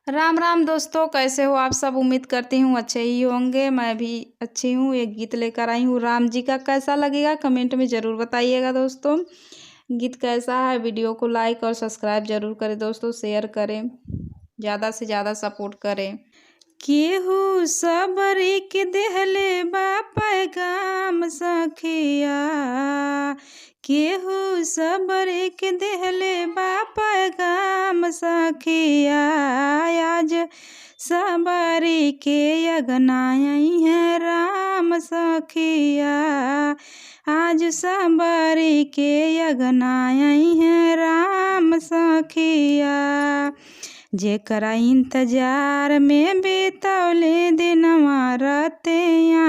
राम राम दोस्तों, कैसे हो आप सब। उम्मीद करती हूँ अच्छे ही होंगे। मैं भी अच्छी हूँ। एक गीत लेकर आई हूँ राम जी का। कैसा लगेगा कमेंट में ज़रूर बताइएगा दोस्तों। गीत कैसा है, वीडियो को लाइक और सब्सक्राइब जरूर करें दोस्तों। शेयर करें, ज़्यादा से ज़्यादा सपोर्ट करें। केहू सबरी के देहले बा पैगाम सखिया, केहू सबरी के देहले बा पैगाम सखिया। आज सबरी के अगनाई है राम सखिया, आज सबरी के अगनाई है राम सखिया। जेकरा इंतजार में बीतौले दिनवा रतिया,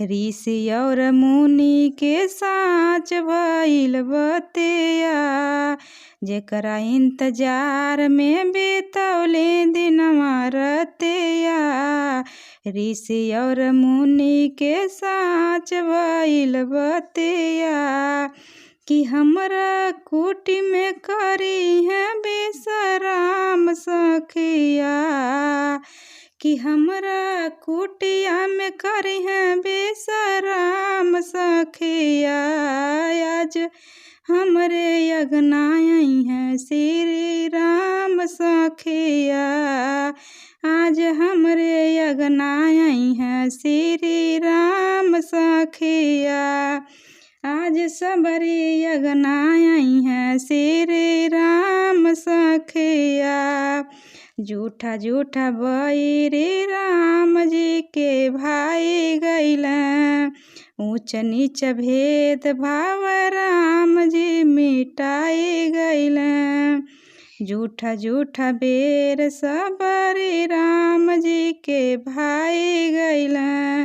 ऋषि और मुनि के साँच भइल बतिया। जेकरा इंतजार में बीतौले दिनवा रतिया, ऋषि और मुनि के साँच भइल बतिया। कि हमरा कुटी में करी है बेसराम सखिया, कि हमरा कुटिया में करी है बेसराम सखिया। आज हमरे अगनाई है श्री राम सखिया, आज हमरे अगनाई है श्री राम सखिया। आज सबरी अगनाई है श्री राम सखिया। झूठा झूठा बैरी राम जी के भाई गैला, ऊंच नीच भेद भाव राम जी मिटाई गैला। झूठा झूठा बेर सबरी राम जी के भाई गैला,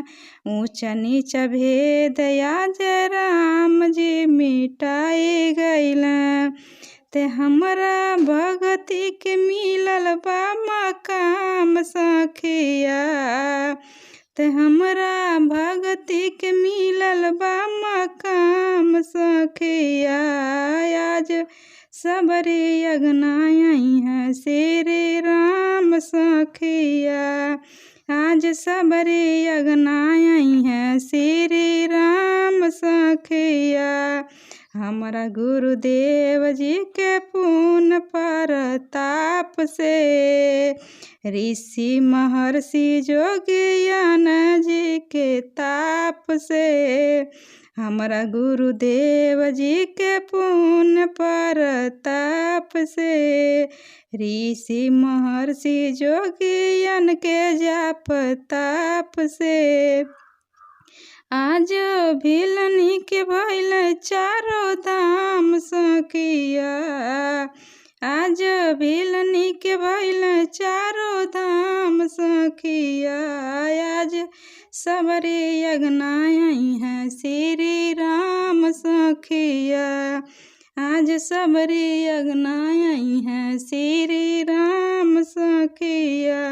ऊंच नीच भेद आज राम जी मिटाई गैला। ते हमरा भगती के मिलल बा मकाम सखिया, ते हमरा भगती के मिलल बा मकाम सखिया। आज सबरी अगनाई है श्री राम सखिया, आज सबरी अगनाई है श्री राम सखिया। हमारा गुरुदेव जी के पुण्य प्रताप से, ऋषि महर्षि जोगियान जी के ताप से, हमारा गुरुदेव जी के पुण्य प्रताप से, ऋषि महर्षि जोगियन के जाप ताप से। आज भिलनी के भइल चारों धाम सखिया, आज भिलनी के भइल चारों धाम सखिया। आज सबरी अगनाई है श्री राम सखिया, आज सबरी अगनाई है श्री राम सखिया।